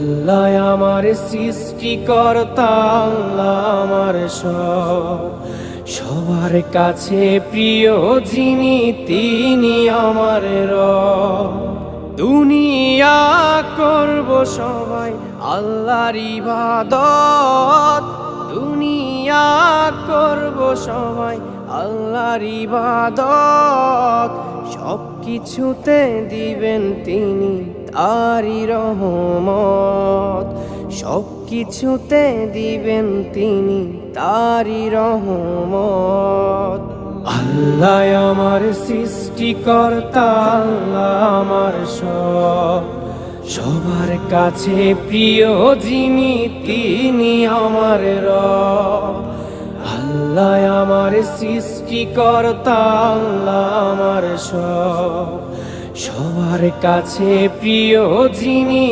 আল্লাহ আমার সৃষ্টিকর্তা, আল্লাহ আমার সবার কাছে প্রিয় যিনি, তিনি আমার রব। দুনিয়া করব সবাই আল্লাহর ইবাদত, দুনিয়া করব সবাই আল্লাহর ইবাদত। সব কিছুতে দিবেন তিনি তারি রহমত, সব কিছুতে দিবেন তিনি তারি রহমত। আল্লাহ আমার সৃষ্টিকর্তা, আল্লাহ আমার সবার কাছে প্রিয় যিনি, তিনি আমার রব। আল্লাহ আমার সৃষ্টিকর্তা, আল্লাহ আমার সবার কাছে প্রিয় যিনি।